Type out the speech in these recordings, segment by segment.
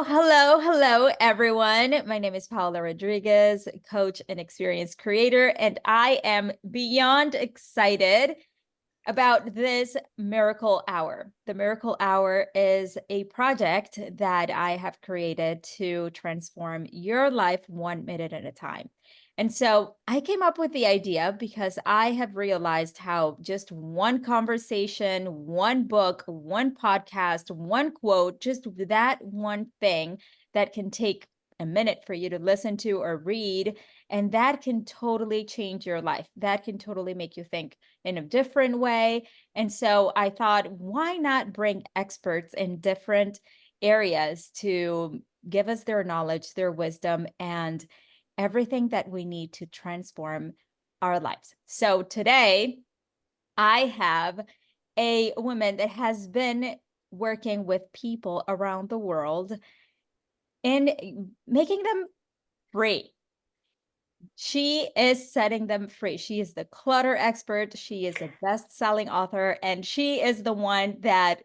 Well, hello, everyone. My name is Paula Rodriguez, coach and experience creator, and I am beyond excited about this Miracle Hour. The Miracle Hour is a project that I have created to transform your life 1 minute at a time. And so I came up with the idea because I have realized how just one conversation, one book, one podcast, one quote, just that one thing that can take a minute for you to listen to or read, and that can totally change your life. That can totally make you think in a different way. And so I thought, why not bring experts in different areas to give us their knowledge, their wisdom, and everything that we need to transform our lives. So today, I have a woman that has been working with people around the world in making them free. She is setting them free. She is the clutter expert. She is a best-selling author, and she is the one that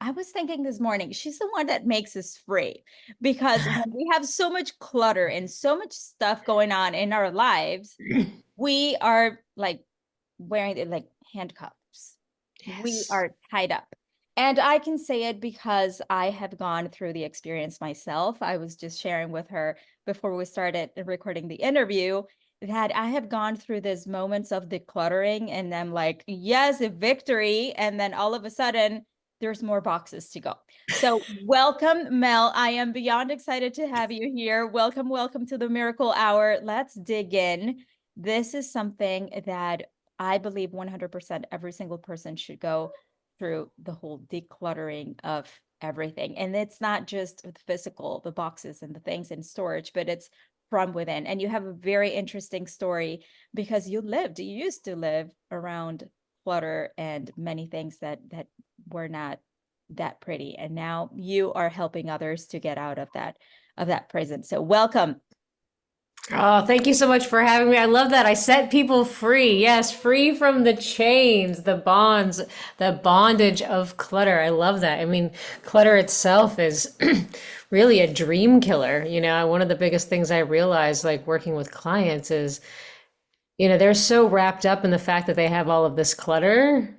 I was thinking this morning, she's the one that makes us free, because when we have so much clutter and so much stuff going on in our lives, we are like wearing it like handcuffs. We Yes. are tied up. And I can say it because I have gone through the experience myself. I was just sharing with her before we started recording the interview that I have gone through these moments of decluttering, and I'm like, yes, a victory. And then all of a sudden, there's more boxes to go. So, welcome, Mel. I am beyond excited to have you here. Welcome to the Miracle Hour. Let's dig in. This is something that I believe 100% every single person should go through, the whole decluttering of everything. And it's not just the physical, the boxes and the things in storage, but it's from within. And you have a very interesting story because you used to live around clutter and many things that were not that pretty. And now you are helping others to get out of that prison. So welcome. Oh, thank you so much for having me. I love that. I set people free. Yes, free from the chains, the bonds, the bondage of clutter. I love that. I mean, clutter itself is really a dream killer. One of the biggest things I realize, like working with clients, is, they're so wrapped up in the fact that they have all of this clutter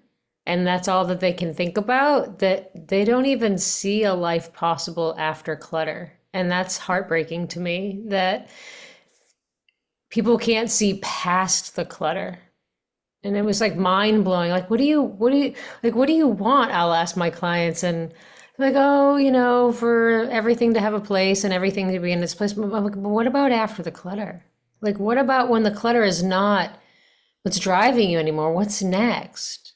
and that's all that they can think about, that they don't even see a life possible after clutter. And that's heartbreaking to me, that people can't see past the clutter. And it was like mind blowing. Like, what do you want? I'll ask my clients, and they're like, oh, for everything to have a place and everything to be in its place. But I'm like, but what about after the clutter? Like, what about when the clutter is not what's driving you anymore? What's next?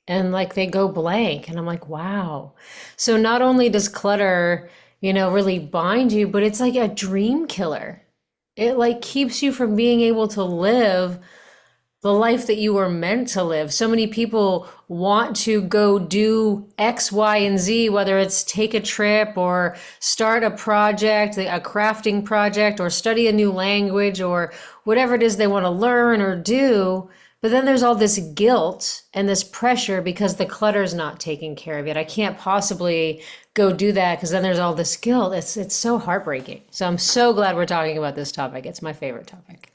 And like they go blank. And I'm like, wow. So not only does clutter, really bind you, but it's like a dream killer. It like keeps you from being able to live the life that you were meant to live. So many people want to go do X, Y, and Z, whether it's take a trip or start a project, a crafting project, or study a new language, or whatever it is they want to learn or do. But then there's all this guilt and this pressure because the clutter is not taking care of it. I can't possibly go do that because then there's all this guilt. It's so heartbreaking. So I'm so glad we're talking about this topic. It's my favorite topic.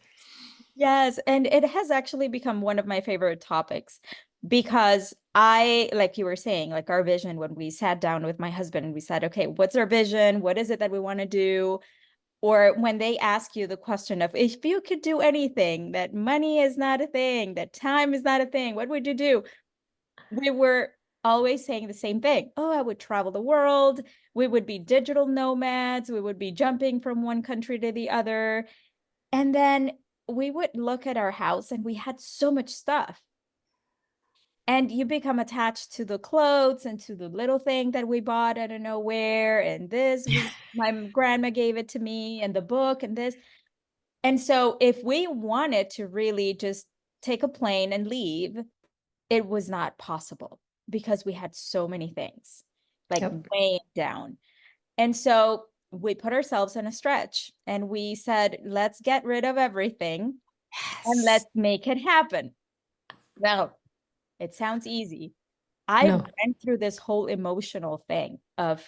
Yes, and it has actually become one of my favorite topics because like you were saying, like our vision when we sat down with my husband and we said, okay, what's our vision? What is it that we want to do? Or when they ask you the question of if you could do anything, that money is not a thing, that time is not a thing, what would you do? We were always saying the same thing. Oh, I would travel the world. We would be digital nomads. We would be jumping from one country to the other. And then we would look at our house and we had so much stuff. And you become attached to the clothes and to the little thing that we bought out of nowhere. And this was my grandma gave it to me, and the book and this. And so if we wanted to really just take a plane and leave, it was not possible because we had so many things like Yep. way down. And so we put ourselves in a stretch and we said, let's get rid of everything and Yes. let's make it happen. Well, it sounds easy. I No. went through this whole emotional thing of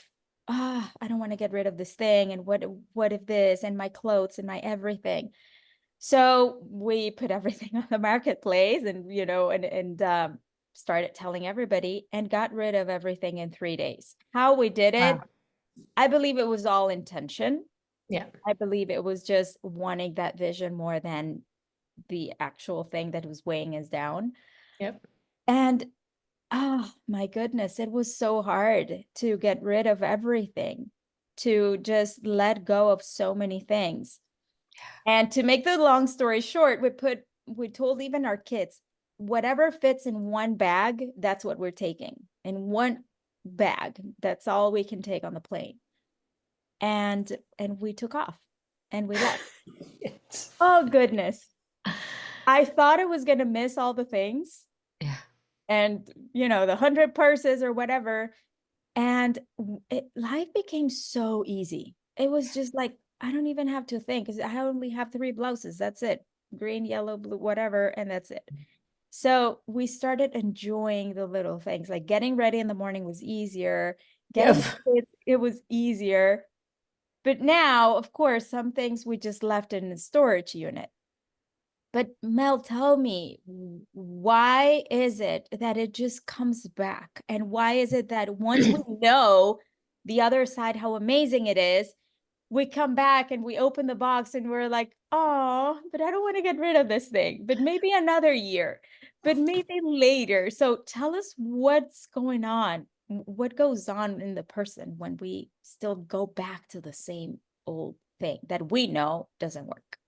I don't want to get rid of this thing. And what if this, and my clothes and my everything. So we put everything on the marketplace and, started telling everybody and got rid of everything in 3 days. How we did it, Wow. I believe it was all intention. Yeah. I believe it was just wanting that vision more than the actual thing that was weighing us down. Yep. And oh my goodness, it was so hard to get rid of everything, to just let go of so many things. And to make the long story short, we told even our kids, whatever fits in one bag, that's what we're taking. In one bag, that's all we can take on the plane. And we took off and we left. Yes. Oh goodness. I thought I was gonna miss all the things Yeah. and the 100 purses or whatever. And life became so easy. It was just like, I don't even have to think because I only have 3 blouses. That's it. Green, yellow, blue, whatever, and that's it. So we started enjoying the little things. Like getting ready in the morning was easier. Yep. Getting the kids, it was easier. But now, of course, some things we just left in the storage unit. But Mel, tell me, why is it that it just comes back? And why is it that once we know the other side, how amazing it is, we come back and we open the box and we're like, oh, but I don't want to get rid of this thing. But maybe another year, but maybe later. So tell us what's going on. What goes on in the person when we still go back to the same old thing that we know doesn't work?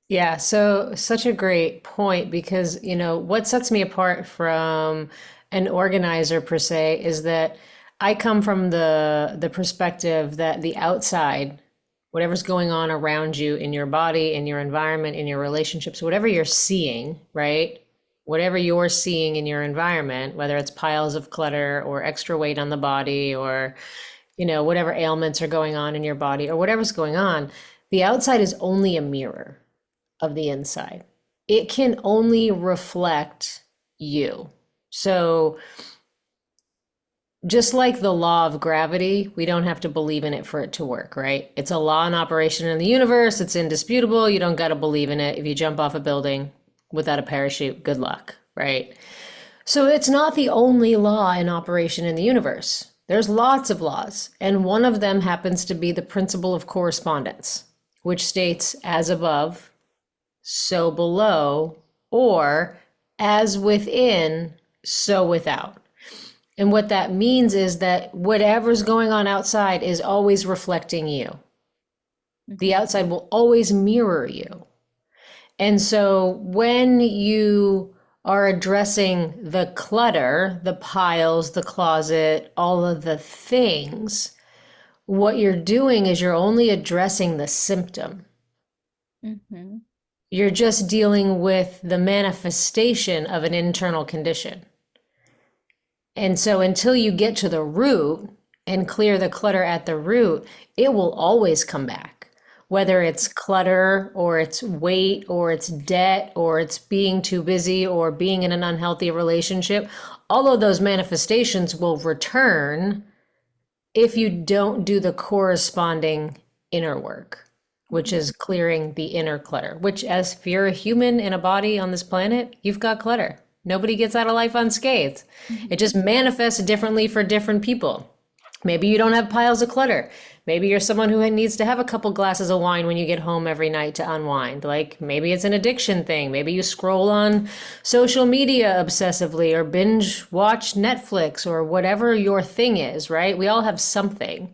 Yeah, so such a great point because, what sets me apart from an organizer per se is that I come from the perspective that the outside, whatever's going on around you in your body, in your environment, in your relationships, whatever you're seeing, right? Whatever you're seeing in your environment, whether it's piles of clutter or extra weight on the body or, whatever ailments are going on in your body or whatever's going on, the outside is only a mirror of the inside. It can only reflect you. So, just like the law of gravity, we don't have to believe in it for it to work, right? It's a law in operation in the universe. It's indisputable. You don't got to believe in it. If you jump off a building without a parachute, good luck, right? So, it's not the only law in operation in the universe. There's lots of laws, and one of them happens to be the principle of correspondence, which states, as above, so below, or as within, so without. And what that means is that whatever's going on outside is always reflecting you. The Mhm. outside will always mirror you. And so when you are addressing the clutter, the piles, the closet, all of the things, what you're doing is you're only addressing the symptom. Mhm. You're just dealing with the manifestation of an internal condition. And so until you get to the root and clear the clutter at the root, it will always come back. Whether it's clutter or it's weight or it's debt or it's being too busy or being in an unhealthy relationship, all of those manifestations will return if you don't do the corresponding inner work, which is clearing the inner clutter, which, as if you're a human in a body on this planet, you've got clutter. Nobody gets out of life unscathed. It Mhm. just manifests differently for different people. Maybe you don't have piles of clutter. Maybe you're someone who needs to have a couple glasses of wine when you get home every night to unwind. Like maybe it's an addiction thing. Maybe you scroll on social media obsessively or binge watch Netflix or whatever your thing is, right? We all have something.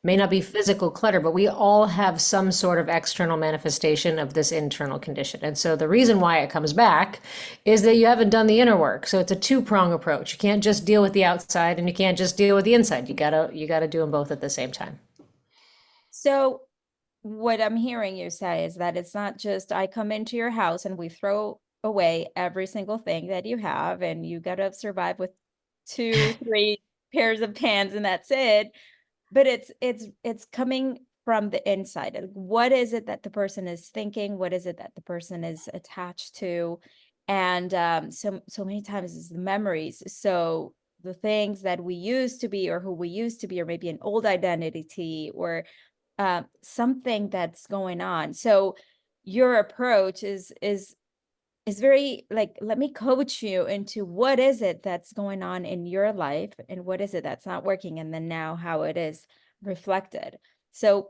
May not be physical clutter, but we all have some sort of external manifestation of this internal condition. And so the reason why it comes back is that you haven't done the inner work. So it's a two-prong approach. You can't just deal with the outside and you can't just deal with the inside. You gotta do them both at the same time. So what I'm hearing you say is that it's not just I come into your house and we throw away every single thing that you have and you got to survive with 2, 3 pairs of pants and that's it. But it's coming from the inside. Like, what is it that the person is thinking? What is it that the person is attached to? And so many times it's the memories. So the things that we used to be or who we used to be, or maybe an old identity or something that's going on. So your approach is very like, let me coach you into what is it that's going on in your life and what is it that's not working, and then now how it is reflected. So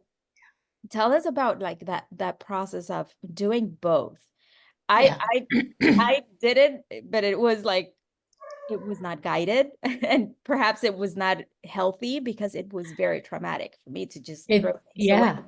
tell us about like that process of doing both. I Yeah. I I did it, but it was like it was not guided and perhaps it was not healthy because it was very traumatic for me to just throw things away. Yeah.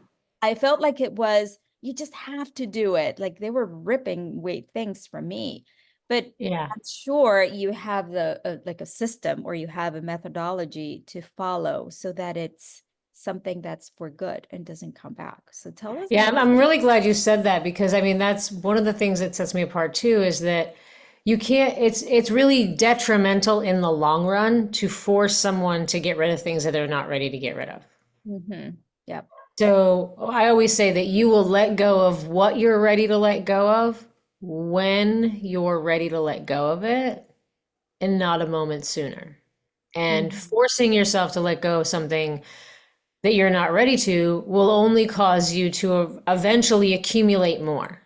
I felt like it was, you just have to do it. Like they were ripping away things from me. But Yeah. I'm sure you have like a system or you have a methodology to follow so that it's something that's for good and doesn't come back. So tell us Yeah, more. I'm really glad you said that because I mean that's one of the things that sets me apart too is that you can't it's really detrimental in the long run to force someone to get rid of things that they're not ready to get rid of. Yep. So I always say that you will let go of what you're ready to let go of when you're ready to let go of it and not a moment sooner. And Mhm. forcing yourself to let go of something that you're not ready to will only cause you to eventually accumulate more.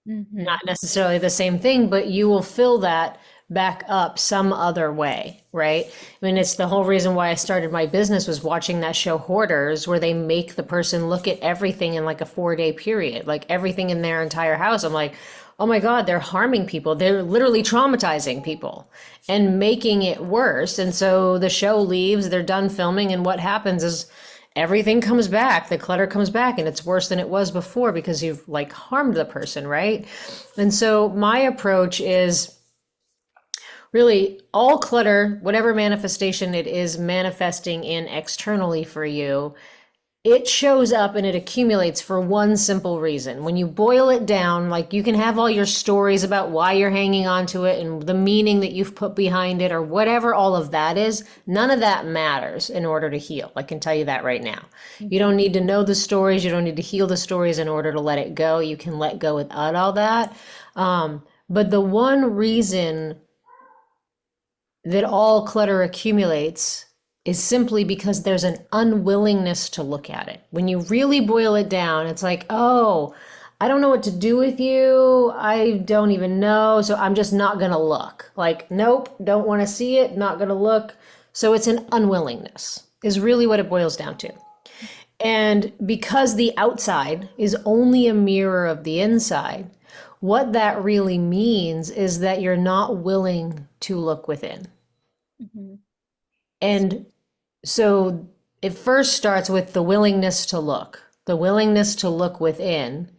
Not Mhm. necessarily the same thing, but you will fill that back up some other way, right? I mean, it's the whole reason why I started my business was watching that show Hoarders, where they make the person look at everything in like a 4 day period, like everything in their entire house. I'm like, oh my God, they're harming people. They're literally traumatizing people and making it worse. And so the show leaves, they're done filming, and what happens is everything comes back, the clutter comes back, and it's worse than it was before because you've like harmed the person, right? And so my approach is really all clutter, whatever manifestation it is manifesting in externally for you, it shows up and it accumulates for one simple reason. When you boil it down, like you can have all your stories about why you're hanging on to it and the meaning that you've put behind it or whatever all of that is, none of that matters in order to heal. I can tell you that right now. You don't Mhm. need to know the stories. You don't need to heal the stories in order to let it go. You can let go without all that. But the one reason that all clutter accumulates is simply because there's an unwillingness to look at it. When you really boil it down, it's like, oh, I don't know what to do with you. I don't even know. So I'm just not going to look. Like, nope, don't want to see it, not going to look. So it's an unwillingness, is really what it boils down to. And because the outside is only a mirror of the inside, what that really means is that you're not willing to look within. Mhm. And so it first starts with the willingness to look within.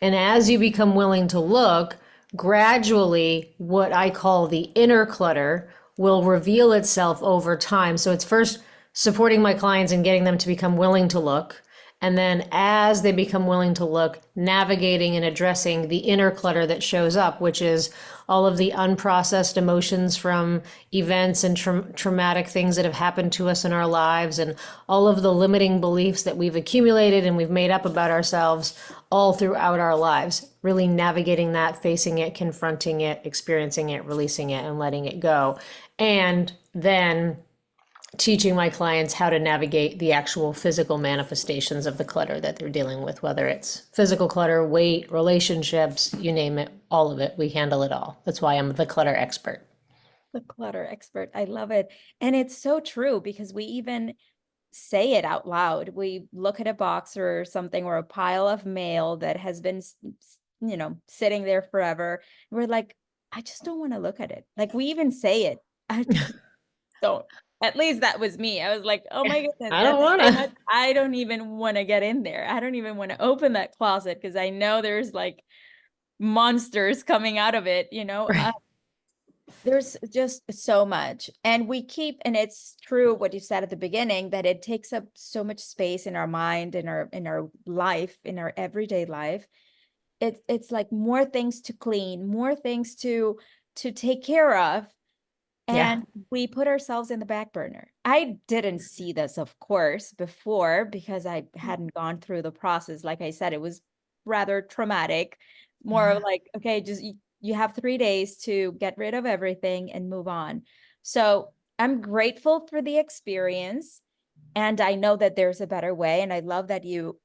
And as you become willing to look, gradually, what I call the inner clutter will reveal itself over time. So it's first supporting my clients and getting them to become willing to look. And then as they become willing to look, navigating and addressing the inner clutter that shows up, which is all of the unprocessed emotions from events and traumatic things that have happened to us in our lives, and all of the limiting beliefs that we've accumulated and we've made up about ourselves all throughout our lives. Really navigating that, facing it, confronting it, experiencing it, releasing it, and letting it go. And then teaching my clients how to navigate the actual physical manifestations of the clutter that they're dealing with, whether it's physical clutter, weight, relationships, you name it, all of it. We handle it all. That's why I'm the clutter expert. The clutter expert. I love it. And it's so true because we even say it out loud. We look at a box or something or a pile of mail that has been, sitting there forever. We're like, I just don't want to look at it. Like we even say it. I just don't. At least that was me. I was like, oh my goodness, I don't that's want so much. to. I don't even want to get in there. I don't even want to open that closet because I know there's like monsters coming out of it. Right. There's just so much. And we keep, and it's true what you said at the beginning, that it takes up so much space in our mind, in our life, in our everyday life. It's like more things to clean, more things to take care of. Yeah. And we put ourselves in the back burner. I didn't see this, of course, before because I hadn't gone through the process. Like I said, it was rather traumatic, more of Yeah. like, okay, just you have 3 days to get rid of everything and move on. So I'm grateful for the experience, and I know that there's a better way, and I love that you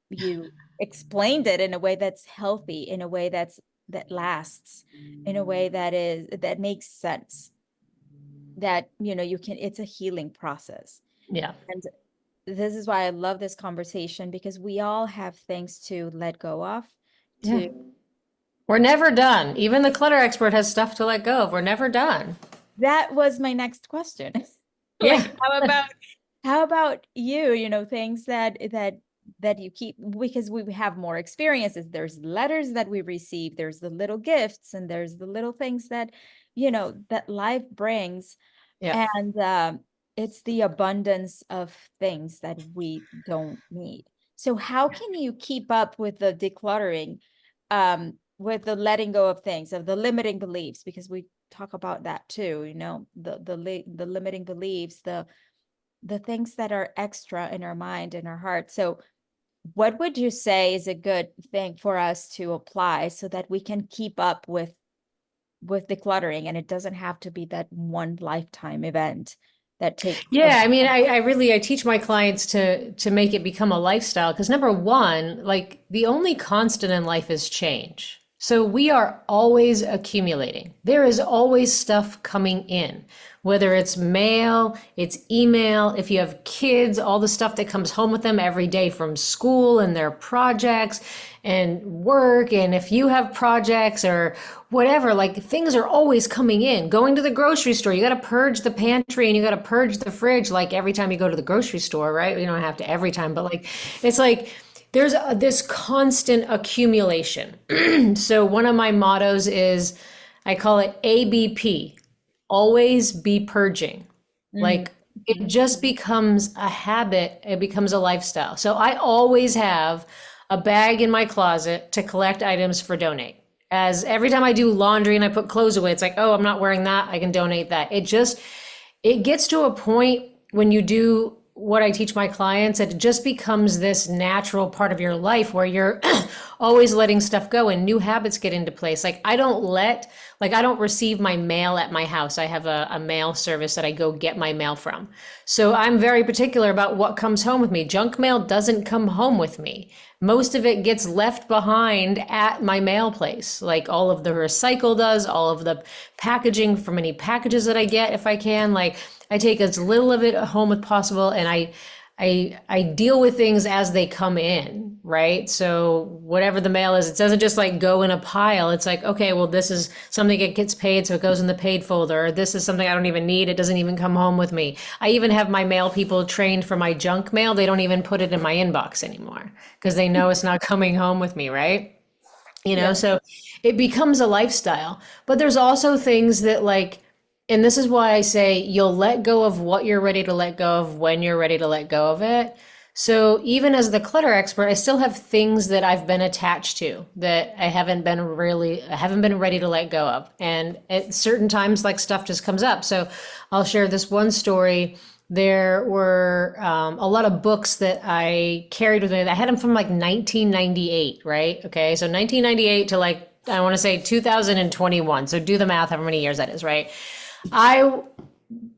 explained it in a way that's healthy, in a way that lasts, in a way that makes sense, that you can, it's a healing process. Yeah. And this is why I love this conversation, because we all have things to let go of, Yeah. to We're never done. Even the clutter expert has stuff to let go of. We're never done. that was my next question. Yeah. Like, how about you, things that you keep, because we have more experiences. There's letters that we receive, there's the little gifts, and there's the little things that, that life brings. Yeah. And it's the abundance of things that we don't need. So how can you keep up with the decluttering, with the letting go of things, of the limiting beliefs? Because we talk about that too, the limiting beliefs, the things that are extra in our mind and our heart. So what would you say is a good thing for us to apply so that we can keep up with decluttering, and it doesn't have to be that one lifetime event that takes a Yeah, I mean, I teach my clients to make it become a lifestyle because number one, like the only constant in life is change. So we are always accumulating. There is always stuff coming in, whether it's mail, it's email, if you have kids, all the stuff that comes home with them every day from school and their projects and work. And if you have projects or whatever, like things are always coming in. Going to the grocery store, you got to purge the pantry and you got to purge the fridge like every time you go to the grocery store, right? You don't have to every time, but like it's like there's this constant accumulation. So one of my mottos is I call it ABP, always be purging. Mhm. Like it just becomes a habit, it becomes a lifestyle. So I always have a bag in my closet to collect items for donate. As every time I do laundry and I put clothes away, it's like, oh, I'm not wearing that, I can donate that. It gets to a point when you do what I teach my clients, it just becomes this natural part of your life where you're always letting stuff go and new habits get into place. I don't receive my mail at my house. I have a mail service that I go get my mail from. So I'm very particular about what comes home with me. Junk mail doesn't come home with me. Most of it gets left behind at my mail place. Like all of the recycle does, all of the packaging from any packages that I get, if I can. Like I take as little of it home as possible, and I deal with things as they come in, right? So whatever the mail is, it doesn't just like go in a pile. It's like, okay, well, this is something that gets paid, so it goes in the paid folder. Or this is something I don't even need. It doesn't even come home with me. I even have my mail people trained for my junk mail. They don't even put it in my inbox anymore because they know it's not coming home with me, right? Yeah. So it becomes a lifestyle. But there's also things that like, and this is why I say you'll let go of what you're ready to let go of when you're ready to let go of it. So even as the clutter expert, I still have things that I've been attached to that I haven't been ready to let go of. And at certain times, like stuff just comes up. So I'll share this one story. There were a lot of books that I carried with me. I had them from like 1998, right? Okay, so 1998 to like, I want to say 2021. So do the math, however many years that is, right? I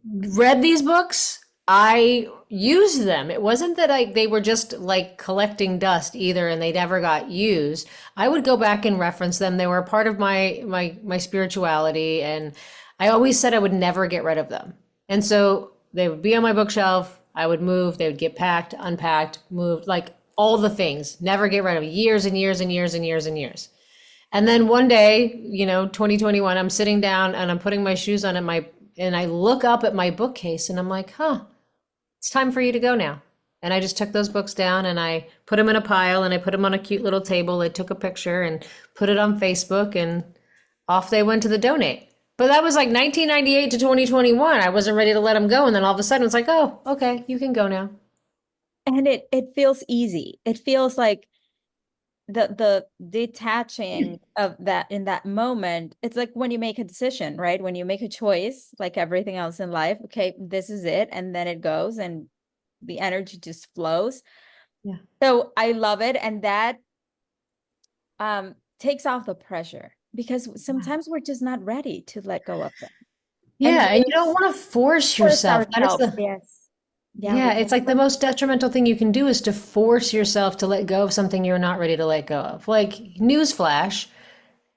read these books. I used them. It wasn't that they were just like collecting dust either and they never got used. I would go back and reference them. They were a part of my spirituality, and I always said I would never get rid of them. And so they would be on my bookshelf. I would move, they would get packed, unpacked, moved, like all the things, never get rid of years and years and years and years and years. And then one day, 2021, I'm sitting down and I'm putting my shoes on and I look up at my bookcase and I'm like, huh, it's time for you to go now. And I just took those books down and I put them in a pile and I put them on a cute little table. I took a picture and put it on Facebook, and off they went to the donate. But that was like 1998 to 2021. I wasn't ready to let them go. And then all of a sudden it's like, oh, okay, you can go now. And it feels easy. It feels like the detaching of that in that moment. It's like when you make a decision, right? When you make a choice, like everything else in life, okay, this is it, and then it goes and the energy just flows. Yeah. So I love it, and that takes off the pressure, because sometimes we're just not ready to let go of them. And Yeah, and you don't want to force force yourself. That is ourselves. Yes. Yeah, yeah, we it's just like the most detrimental thing you can do is to force yourself to let go of something you're not ready to let go of. Like, newsflash,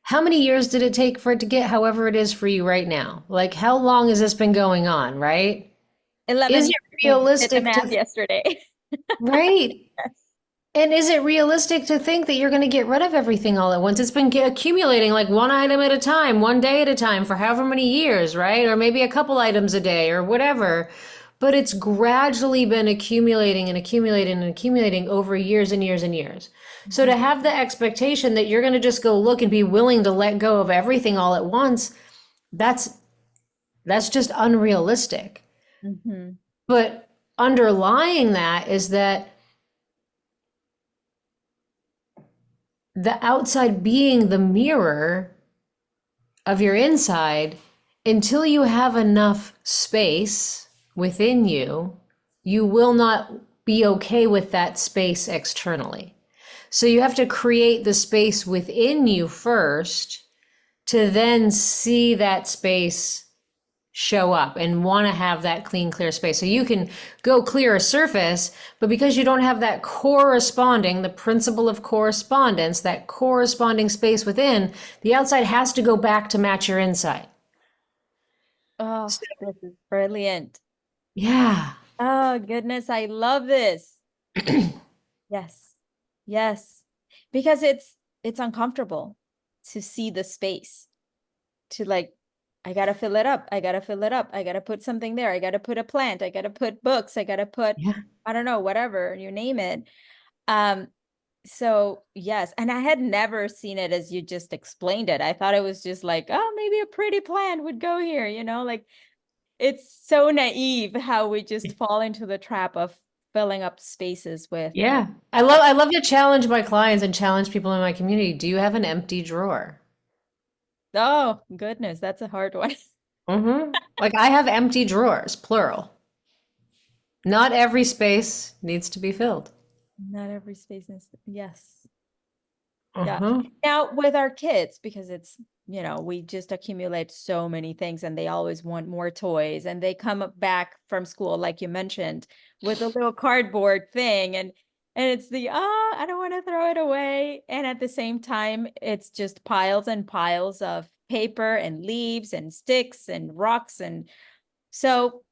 how many years did it take for it to get however it is for you right now? Like, how long has this been going on, right? Is 11 it years. We did the realistic math to, yesterday. right? And is it realistic to think that you're going to get rid of everything all at once? It's been accumulating like one item at a time, one day at a time for however many years, right? Or maybe a couple items a day or whatever. But it's gradually been accumulating and accumulating and accumulating over years and years and years. So to have the expectation that you're going to just go look and be willing to let go of everything all at once, that's that's just unrealistic. Hmm. But underlying that is that the outside being the mirror of your inside, until you have enough space within you, you will not be okay with that space externally. So you have to create the space within you first to then see that space show up and want to have that clean, clear space. So you can go clear a surface, but because you don't have that corresponding, the principle of correspondence, that corresponding space within, the outside has to go back to match your inside. Oh, So, this is brilliant. yeah. Oh, goodness. I love this. Yes. Yes. Because it's uncomfortable to see the space, to like, I gotta fill it up. I gotta fill it up. I gotta put something there. I gotta put a plant. I gotta put books. I gotta put, Yeah. I don't know, whatever, you name it. Um, so yes, and I had never seen it as you just explained it. I thought it was just like, oh, maybe a pretty plant would go here, like it's so naive how we just fall into the trap of filling up spaces with, Yeah. I love to challenge my clients and challenge people in my community. Do you have an empty drawer? oh goodness, that's a hard one. Like, I have empty drawers, plural. Not every space needs to be filled. Not every space is, yes. Yeah. Uh-huh. Now with our kids, because it's, we just accumulate so many things and they always want more toys and they come back from school, like you mentioned, with a little cardboard thing and it's the, I don't want to throw it away. And at the same time, it's just piles and piles of paper and leaves and sticks and rocks. And so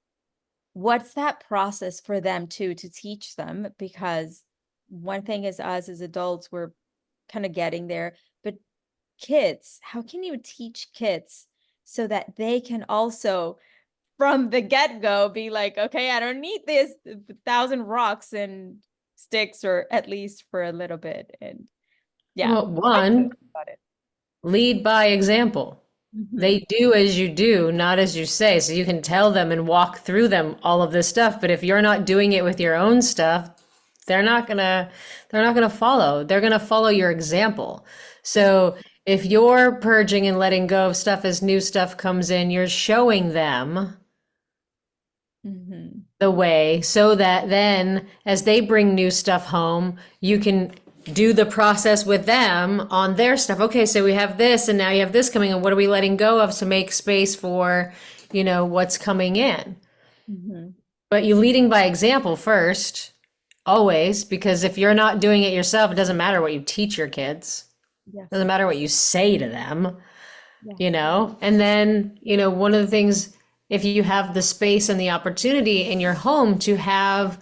what's that process for them to teach them? Because one thing is us as adults, we're kind of getting there, but kids, how can you teach kids so that they can also from the get-go be like, okay, I don't need this 1,000 rocks and sticks, or at least for a little bit. And yeah, Well, talk to us one, about it. lead by example. Hmm. They do as you do, not as you say. So you can tell them and walk through them all of this stuff. But if you're not doing it with your own stuff, they're not gonna they're not gonna follow. They're gonna follow your example. So if you're purging and letting go of stuff as new stuff comes in, you're showing them Hmm. the way so that then as they bring new stuff home, you can do the process with them on their stuff. Okay, so we have this and now you have this coming and what are we letting go of to make space for, what's coming in. Hmm. But you leading by example first, always, because if you're not doing it yourself, it doesn't matter what you teach your kids. It doesn't Yes. matter what you say to them. Yes. And then, one of the things, if you have the space and the opportunity in your home to have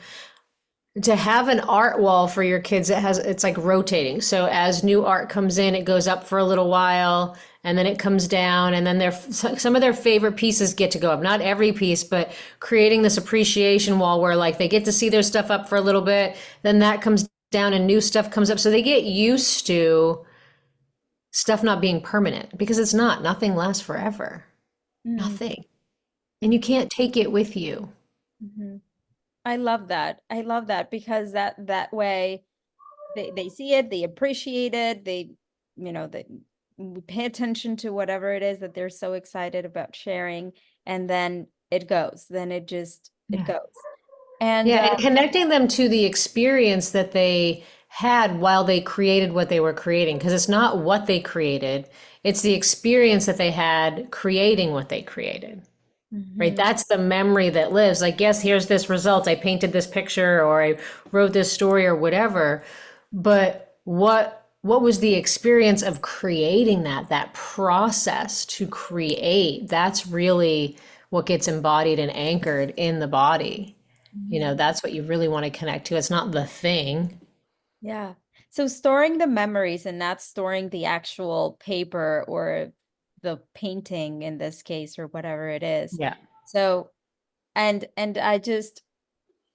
an art wall for your kids, it's like rotating. So as new art comes in, it goes up for a little while and then it comes down and then some of their favorite pieces get to go up. Not every piece, but creating this appreciation wall where like they get to see their stuff up for a little bit, then that comes down and new stuff comes up. So they get used to stuff not being permanent because it's not. Nothing lasts forever. Mm-hmm. Nothing. And you can't take it with you. Mm-hmm. I love that. I love that because that way they see it, they appreciate it, they pay attention to whatever it is that they're so excited about sharing, and then it goes. Then it Yeah. goes. And Yeah, and connecting them to the experience that they had while they created what they were creating, because it's not what they created, it's the experience that they had creating what they created. right? Mhm. That's the memory that lives. Like, yes, here's this result. I painted this picture or I wrote this story or whatever. But what was the experience of creating that process to create? That's really what gets embodied and anchored in the body. Mhm. That's what you really want to connect to. It's not the thing. Yeah. So storing the memories and not storing the actual paper or the painting in this case or whatever it is. Yeah. So and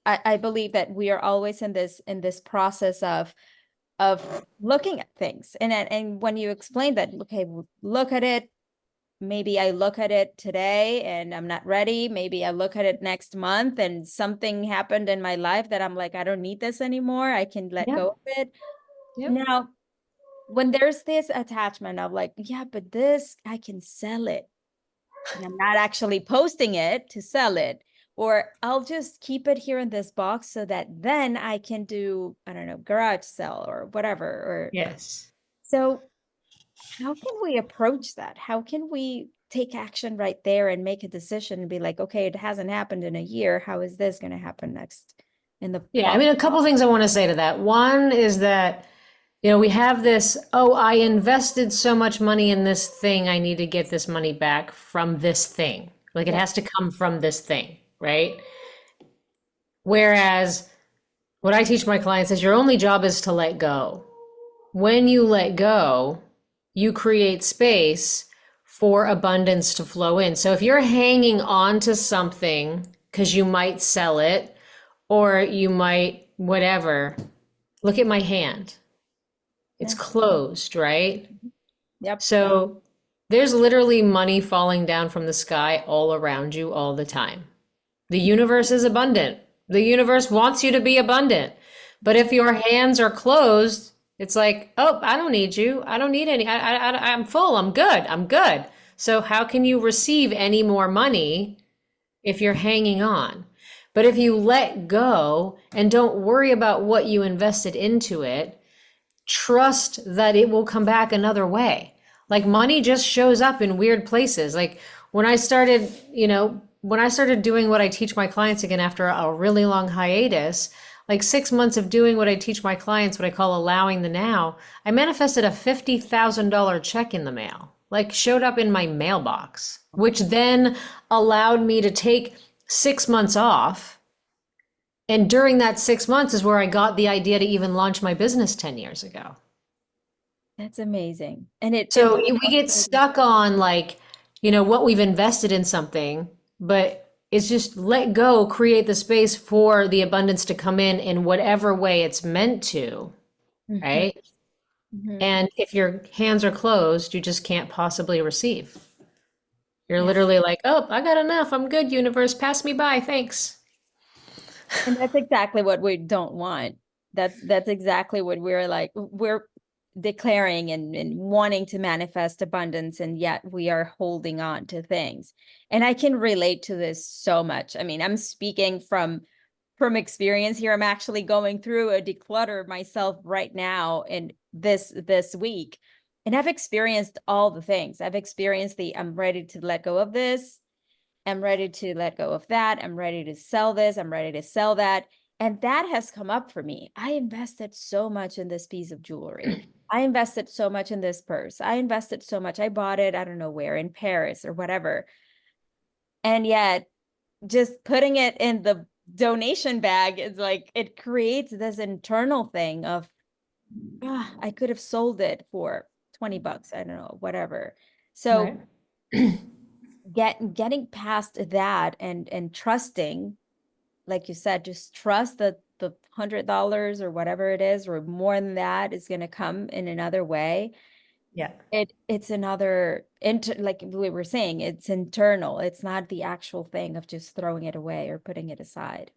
I believe that we are always in this process of looking at things. And when you explain that, okay, look at it, maybe I look at it today and I'm not ready. Maybe I look at it next month and something happened in my life that I'm like, I don't need this anymore. I can let Yep. go of it. Yep. Now, when there's this attachment of like, yeah, but this, I can sell it. And I'm not actually posting it to sell it. Or I'll just keep it here in this box so that then I can do, I don't know, garage sale or whatever. Or Yes. so how can we approach that? How can we take action right there and make a decision and be like, okay, it hasn't happened in a year. How is this going to happen next in the Yeah, I box? mean, a couple things I want to say to that. One is that, we have this, oh, I invested so much money in this thing, I need to get this money back from this thing. Like it Yeah. has to come from this thing, right? Whereas what I teach my clients is your only job is to let go. When you let go, you create space for abundance to flow in. So if you're hanging on to something because you might sell it or you might whatever, look at my hand. It's Yeah. closed, right? Yep. So there's literally money falling down from the sky all around you all the time. The universe is abundant. The universe wants you to be abundant. But if your hands are closed, it's like, oh, I don't need you. I don't need any. I'm full. I'm good. I'm good. So how can you receive any more money if you're hanging on? But if you let go and don't worry about what you invested into it, trust that it will come back another way. Like money just shows up in weird places. Like when I started, when I started doing what I teach my clients again after a really long hiatus, like 6 months of doing what I teach my clients, what I call allowing the now, I manifested a $50,000 check in the mail, like showed up in my mailbox, which then allowed me to take 6 months off. And during that 6 months is where I got the idea to even launch my business 10 years ago. That's amazing. And it So we get stuck on like, what we've invested in something, but it's just let go, create the space for the abundance to come in whatever way it's meant to, Mhm. right? Mhm. And if your hands are closed, you just can't possibly receive. You're Yeah. literally like, oh, I got enough. I'm good, universe. Pass me by. Thanks. And that's exactly what we don't want. That's exactly what we're like. We're declaring and wanting to manifest abundance, and yet we are holding on to things. And I can relate to this so much. I mean, I'm speaking from experience here. I'm actually going through a declutter myself right now in this week. And I've experienced all the things. I've experienced the I'm ready to let go of this. I'm ready to let go of that. I'm ready to sell this. I'm ready to sell that. And that has come up for me. I invested so much in this piece of jewelry. I invested so much in this purse. I invested so much. I bought it, I don't know where, in Paris or whatever. And yet, just putting it in the donation bag is like, it creates this internal thing of, I could have sold it for 20 bucks. I don't know, whatever. So Right. getting past that and trusting, like you said, just trust that the $100 or whatever it is, or more than that, is going to come in another way. Yeah. It's another like we were saying, it's internal. It's not the actual thing of just throwing it away or putting it aside.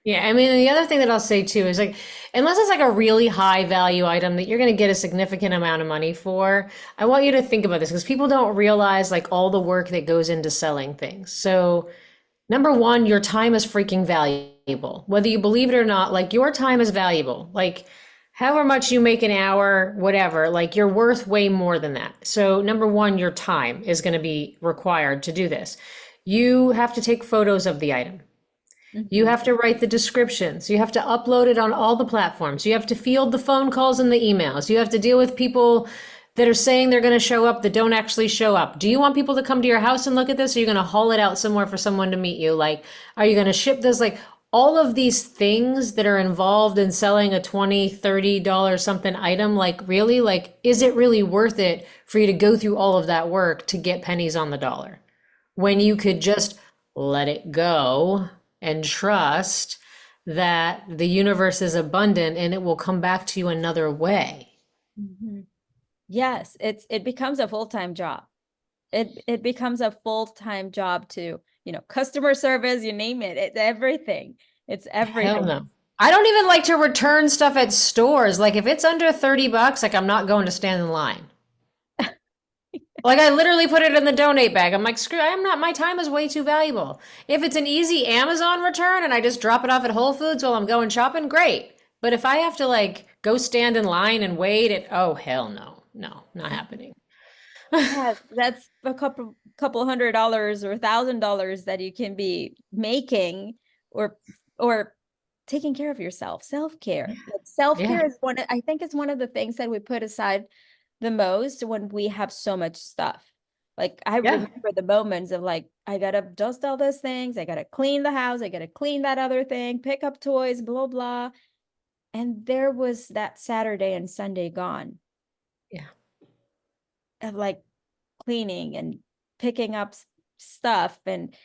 Yeah, I mean, the other thing that I'll say too is like, unless it's like a really high value item that you're going to get a significant amount of money for, I want you to think about this because people don't realize like all the work that goes into selling things. So, number one, your time is freaking valuable. Whether you believe it or not, like your time is valuable. Like, however much you make an hour, whatever, like you're worth way more than that. So, number one, your time is going to be required to do this. You have to take photos of the item. You Mhm. have to write the descriptions. You have to upload it on all the platforms. You have to field the phone calls and the emails. You have to deal with people that are saying they're going to show up that don't actually show up. Do you want people to come to your house and look at this? Or are you going to haul it out somewhere for someone to meet you? Like, are you going to ship this? Like, all of these things that are involved in selling a $20, $30 something item, like, really, like, is it really worth it for you to go through all of that work to get pennies on the dollar when you could just let it go and trust that the universe is abundant and it will come back to you another way? Mhm. Yes, it becomes a full-time job. It becomes a full-time job to, customer service, you name it. It's everything. It's Hell everything. no. I don't even like to return stuff at stores. Like if it's under $30, like I'm not going to stand in line. Like I literally put it in the donate bag. I'm like, screw, I'm not, my time is way too valuable. If it's an easy Amazon return and I just drop it off at Whole Foods while I'm going shopping, great. But if I have to like go stand in line and wait, oh hell no. No, not happening. Yeah, that's a couple $100 or $1,000 that you can be making or or taking care of yourself. Self-care. Like Yeah. self-care is I think it's one of the things that we put aside the most when we have so much stuff. Like I Yeah. remember the moments of like, I gotta dust all those things, I gotta clean the house, I gotta clean that other thing, pick up toys, blah blah. And there was that Saturday and Sunday gone Yeah. of like cleaning and picking up stuff, and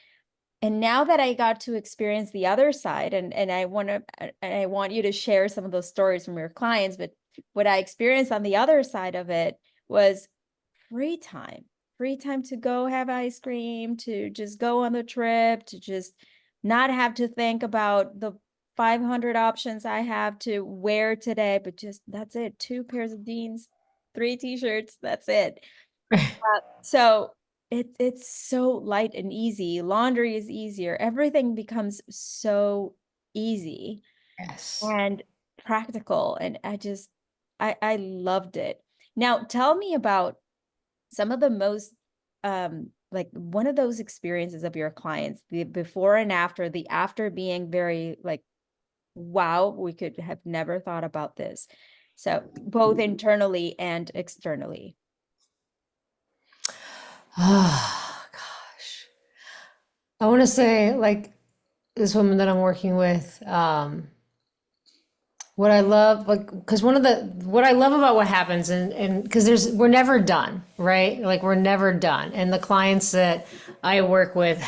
now that I got to experience the other side, and I want you to share some of those stories from your clients, but what I experienced on the other side of it was free time. Free time to go have ice cream, to just go on the trip, to just not have to think about the 500 options I have to wear today, but just that's it. Two pairs of jeans, three t-shirts, that's it. So it's so light and easy. Laundry is easier. Everything becomes so easy Yes. and practical. And I loved it. Now tell me about some of the most like one of those experiences of your clients, the before and after, the after being very like, wow, we could have never thought about this. So both internally and externally. Oh, gosh. I want to say, like, this woman that I'm working with, what I love, like, because what I love about what happens, and because we're never done, right? Like, we're never done. And the clients that I work with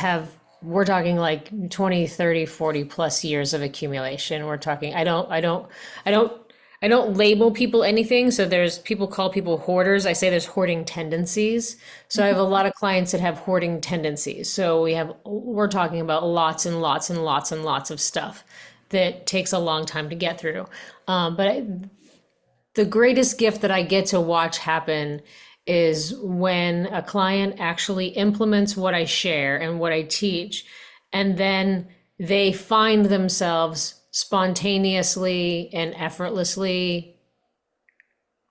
we're talking like 20, 30, 40 plus years of accumulation. We're talking, I don't, I don't label people anything. So there's people call people hoarders. I say there's hoarding tendencies. So I have a lot of clients that have hoarding tendencies. So we're talking about lots and lots and lots and lots of stuff that takes a long time to get through. The greatest gift that I get to watch happen is when a client actually implements what I share and what I teach, and then they find themselves spontaneously and effortlessly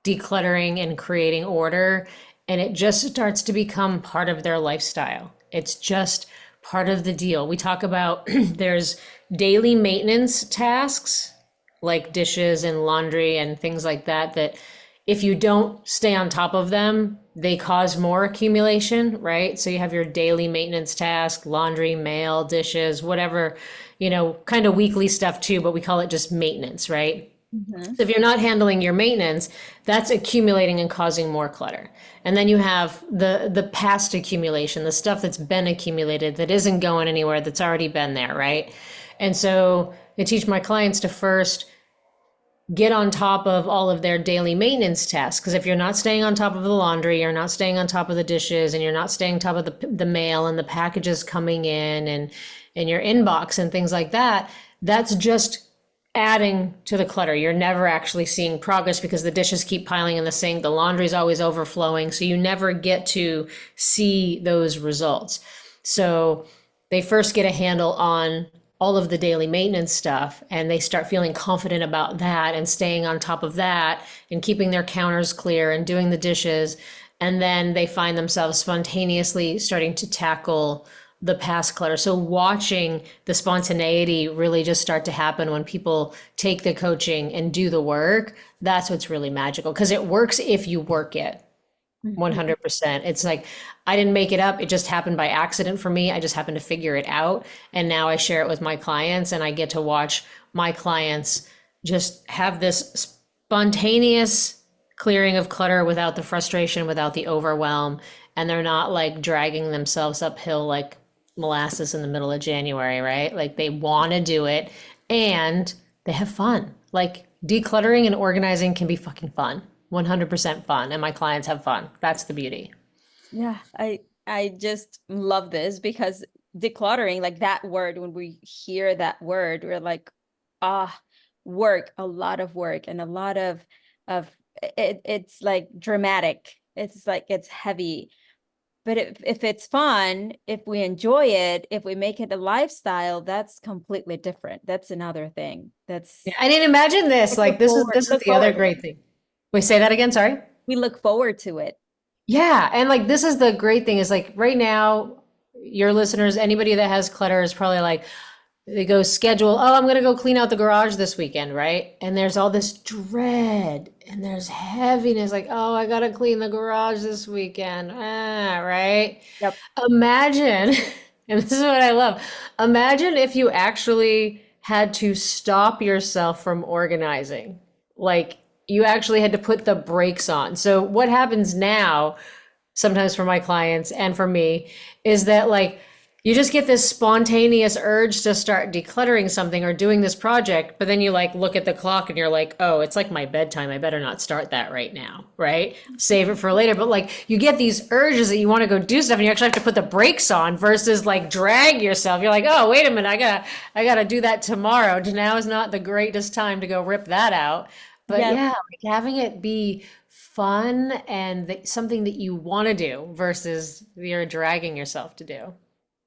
decluttering and creating order. And it just starts to become part of their lifestyle. It's just part of the deal. We talk about there's daily maintenance tasks like dishes and laundry and things like that, that if you don't stay on top of them, they cause more accumulation, right? So you have your daily maintenance task, laundry, mail, dishes, whatever, kind of weekly stuff too, but we call it just maintenance, right? Mhm. So if you're not handling your maintenance, that's accumulating and causing more clutter. And then you have the past accumulation, the stuff that's been accumulated that isn't going anywhere, that's already been there, right? And so I teach my clients to first get on top of all of their daily maintenance tasks. Because if you're not staying on top of the laundry, you're not staying on top of the dishes, and you're not staying on top of the mail and the packages coming in and your inbox and things like that, that's just adding to the clutter. You're never actually seeing progress because the dishes keep piling in the sink, the laundry's always overflowing, so you never get to see those results. So they first get a handle on all of the daily maintenance stuff and they start feeling confident about that and staying on top of that and keeping their counters clear and doing the dishes. And then they find themselves spontaneously starting to tackle the past clutter. So watching the spontaneity really just start to happen when people take the coaching and do the work, that's what's really magical because it works if you work it. Mhm. 100%. It's like I didn't make it up. It just happened by accident for me. I just happened to figure it out. And now I share it with my clients and I get to watch my clients just have this spontaneous clearing of clutter without the frustration, without the overwhelm. And they're not like dragging themselves uphill like molasses in the middle of January, right? Like they want to do it and they have fun. Like decluttering and organizing can be fucking fun. 100% fun, and my clients have fun. That's the beauty. Yeah, I just love this because decluttering, like that word, when we hear that word, we're like, ah, work, a lot of work and a lot of it's like dramatic. It's like it's heavy. But if it's fun, if we enjoy it, if we make it a lifestyle, that's completely different. That's another thing. Yeah, I didn't imagine this. Like Like this is look the other forward. great thing. Wait, say that again, sorry. We look forward to it. Yeah, and like this is the great thing is like right now, your listeners, anybody that has clutter is probably like they go schedule, oh, I'm gonna go clean out the garage this weekend, right? And there's all this dread and there's heaviness, like, oh, I gotta clean the garage this weekend. Right? Yep. Imagine, and this is what I love. Imagine if you actually had to stop yourself from organizing. Like you actually had to put the brakes on. So what happens now, sometimes for my clients and for me, is that like you just get this spontaneous urge to start decluttering something or doing this project, but then you like look at the clock and you're like, oh, it's like my bedtime. I better not start that right now, right? Save it for later. But like you get these urges that you want to go do stuff and you actually have to put the brakes on versus like drag yourself. You're like, oh, wait a minute, I gotta do that tomorrow. Now is not the greatest time to go rip that out. But Yes. yeah, like having it be fun and something that you want to do versus you're dragging yourself to do.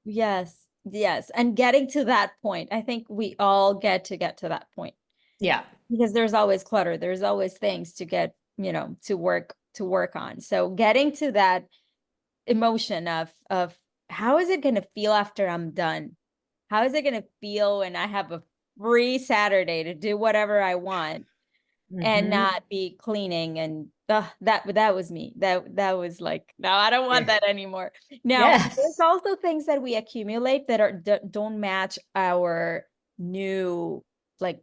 Yes, yes. And getting to that point, I think we all get to that point Yeah. because there's always clutter. There's always things to get, to work on. So getting to that emotion of how is it going to feel after I'm done? How is it going to feel when I have a free Saturday to do whatever I want? And Hmm. not be cleaning and that was me. That was like, no, I don't want Yeah. that anymore. Now, there's Yes. also things that we accumulate that don't match our new, like,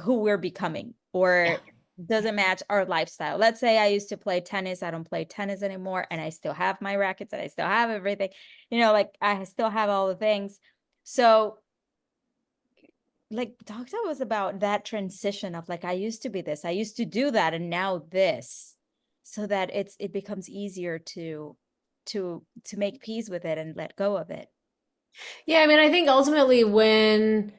who we're becoming, Yeah. or doesn't match our lifestyle. Let's say I used to play tennis, I don't play tennis anymore, and I still have my rackets and I still have everything. Like I still have all the things. So like talk to us about that transition of like I used to be this, I used to do that, and now this, so that it becomes easier to make peace with it and let go of it. Yeah, I mean, I think ultimately when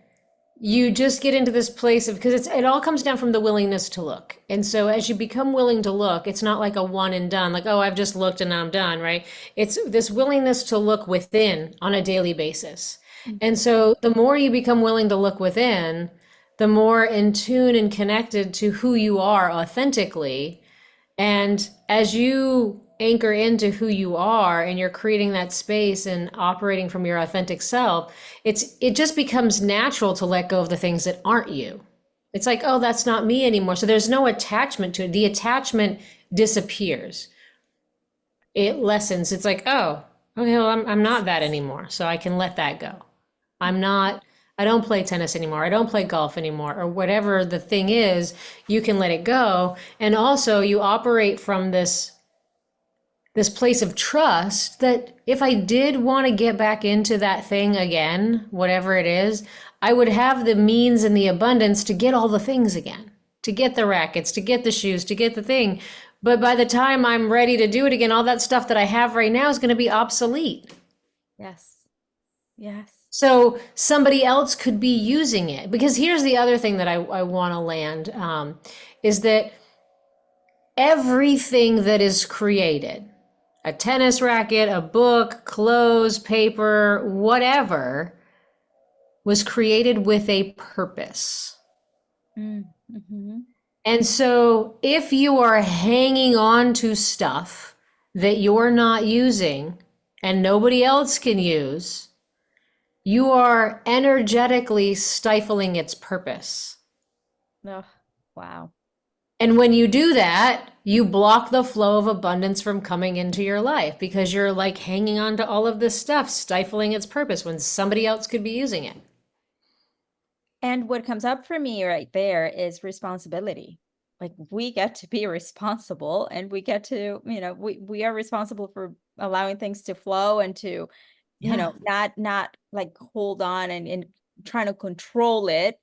you just get into this place of because it all comes down from the willingness to look. And so as you become willing to look, it's not like a one and done, like, oh, I've just looked and I'm done, right? It's this willingness to look within on a daily basis. And Mhm. so the more you become willing to look within, the more in tune and connected to who you are authentically. And as you anchor into who you are and you're creating that space and operating from your authentic self, it just becomes natural to let go of the things that aren't you. It's like, oh, that's not me anymore. So there's no attachment to it. The attachment disappears. It lessens. It's like, oh, okay, well, I'm not that anymore. So I can let that go. I'm not, I don't play tennis anymore. I don't play golf anymore, or whatever the thing is, you can let it go. And also you operate from this place of trust that if I did want to get back into that thing again, whatever it is, I would have the means and the abundance to get all the things again, to get the rackets, to get the shoes, to get the thing. But by the time I'm ready to do it again, all that stuff that I have right now is going to be obsolete. Yes. Yes. So somebody else could be using it. Because here's the other thing that I want to land is that everything that is created, a tennis racket, a book, clothes, paper, whatever, was created with a purpose. Mm-hmm. And so if you are hanging on to stuff that you're not using and nobody else can use, you are energetically stifling its purpose. Oh, wow. And when you do that, you block the flow of abundance from coming into your life because you're like hanging on to all of this stuff, stifling its purpose when somebody else could be using it. And what comes up for me right there is responsibility. Like we get to be responsible and we get to, we are responsible for allowing things to flow and to, Yeah. not like hold on and trying to control it.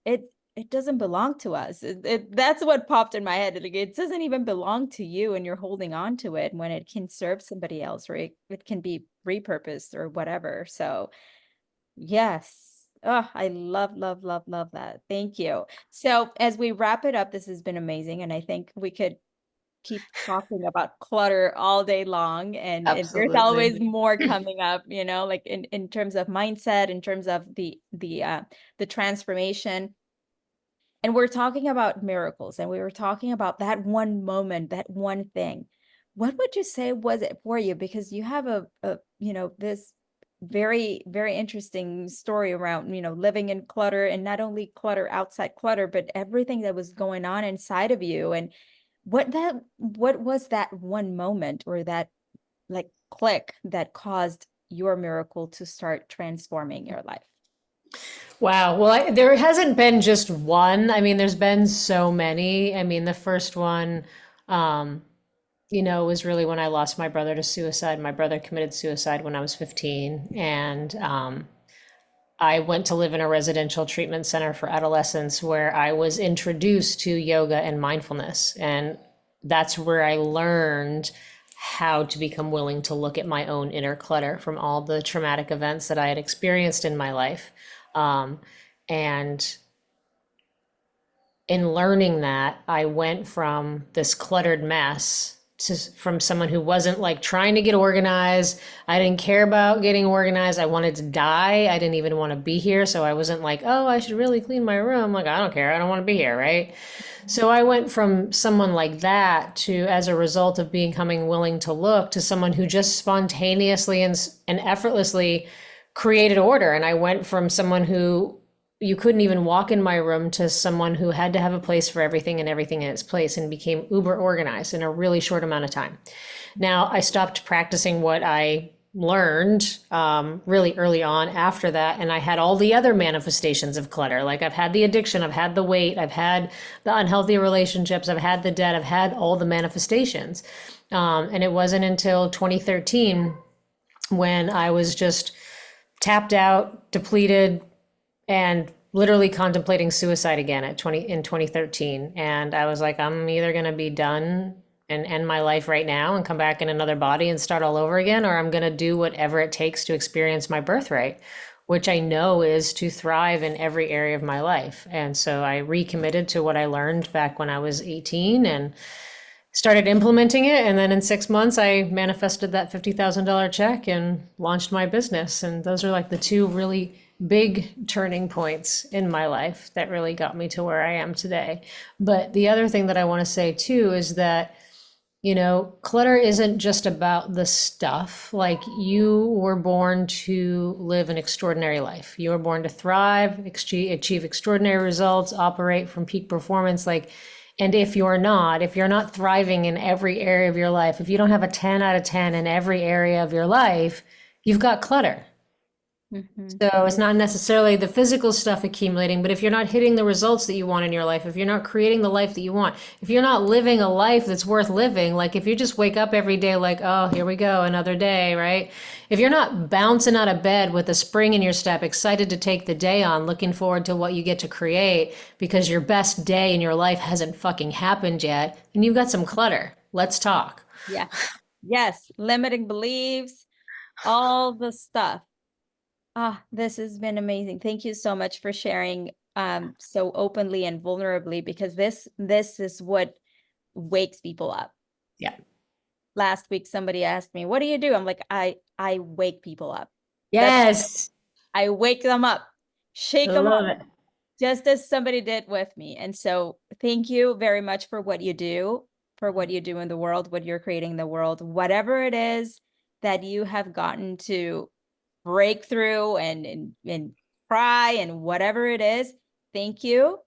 It doesn't belong to us. That's what popped in my head. Like it doesn't even belong to you and you're holding on to it when it can serve somebody else, or it can be repurposed or whatever. So yes. Oh, I love, love, love, love that. Thank you. So as we wrap it up, this has been amazing. And I think we could keep talking about clutter all day long. And there's always Absolutely. more coming up, like in terms of mindset, in terms of the transformation. And we're talking about miracles, and we were talking about that one moment, that one thing. What would you say was it for you? Because you have this very, very interesting story around, living in clutter, and not only clutter, outside clutter, but everything that was going on inside of you. And what was that one moment or that like click that caused your miracle to start transforming your life? Wow. Well, there hasn't been just one. I mean, there's been so many. I mean, the first one, um, was really when I lost my brother to suicide. My brother committed suicide when I was 15, and I went to live in a residential treatment center for adolescents where I was introduced to yoga and mindfulness. And that's where I learned how to become willing to look at my own inner clutter from all the traumatic events that I had experienced in my life. Um, and in learning that, I went from this cluttered mess to from someone who wasn't like trying to get organized. I didn't care about getting organized. I wanted to die. I didn't even want to be here. So I wasn't like, oh, I should really clean my room. Like, I don't care. I don't want to be here. Right. So I went from someone like that to, as a result of becoming willing to look, to someone who just spontaneously and effortlessly created order. And I went from someone who you couldn't even walk in my room to someone who had to have a place for everything and everything in its place, and became uber organized in a really short amount of time. Now, I stopped practicing what I learned really early on after that. And I had all the other manifestations of clutter. Like I've had the addiction, I've had the weight, I've had the unhealthy relationships, I've had the debt, I've had all the manifestations. And it wasn't until 2013 when I was just tapped out, depleted, and literally contemplating suicide again in 2013. And I was like, I'm either going to be done and end my life right now and come back in another body and start all over again, or I'm going to do whatever it takes to experience my birthright, which I know is to thrive in every area of my life. And so I recommitted to what I learned back when I was 18 and started implementing it. And then in 6 months, I manifested that $50,000 check and launched my business. And those are like the two really big turning points in my life that really got me to where I am today. But the other thing that I want to say too is that, clutter isn't just about the stuff. Like you were born to live an extraordinary life. You were born to thrive, achieve extraordinary results, operate from peak performance. And if you're not thriving in every area of your life, if you don't have a 10 out of 10 in every area of your life, you've got clutter. Mm-hmm. So it's not necessarily the physical stuff accumulating, but if you're not hitting the results that you want in your life, if you're not creating the life that you want, if you're not living a life that's worth living, like if you just wake up every day like, oh, here we go, another day, right? If you're not bouncing out of bed with a spring in your step, excited to take the day on, looking forward to what you get to create because your best day in your life hasn't fucking happened yet, and you've got some clutter. Let's talk. Yeah. Yes. Limiting beliefs, all the stuff. Ah, this has been amazing. Thank you so much for sharing so openly and vulnerably, because this is what wakes people up. Yeah. Last week somebody asked me, "What do you do?" I'm like, "I wake people up. That's Yes. I wake them up, I shake them love up, it. just as somebody did with me." And so thank you very much for what you do, in the world, what you're creating in the world, whatever it is that you have gotten to break through and cry and whatever it is. Thank you.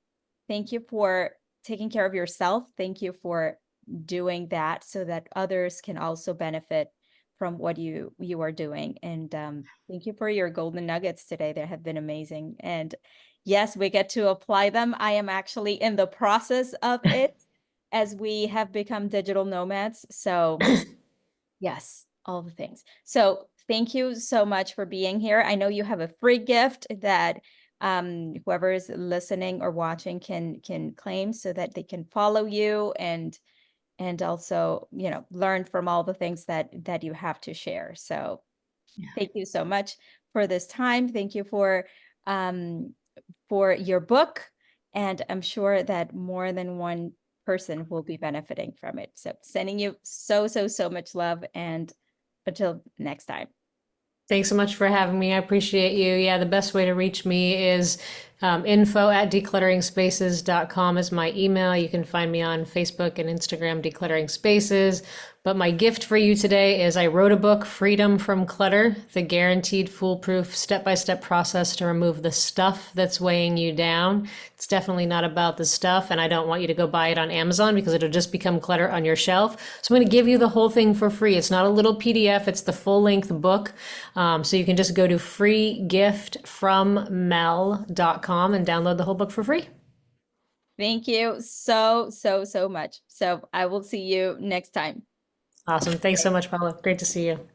Thank you for taking care of yourself. Thank you for doing that so that others can also benefit from what you are doing. And thank you for your golden nuggets today. They have been amazing. And yes, we get to apply them. I am actually in the process of it as we have become digital nomads. So yes, all the things. So thank you so much for being here. I know you have a free gift that whoever is listening or watching can claim so that they can follow you and also, you know, learn from all the things that you have to share. So thank you so much for this time. Thank you um for your book. And I'm sure that more than one person will be benefiting from it. So sending you so much love and until next time. Thanks so much for having me. I appreciate you. Yeah, the best way to reach me is info@decluttering spaces.com is my email. You can find me on Facebook and Instagram, Decluttering Spaces. But my gift for you today is I wrote a book, Freedom from Clutter, the guaranteed foolproof step-by-step process to remove the stuff that's weighing you down. It's definitely not about the stuff, and I don't want you to go buy it on Amazon because it'll just become clutter on your shelf. So I'm going to give you the whole thing for free. It's not a little PDF, it's the full-length book. So you can just go to freegiftfrommel.com and download the whole book for free. Thank you so much. So I will see you next time. Awesome. Thanks so much, Paula. Great to see you.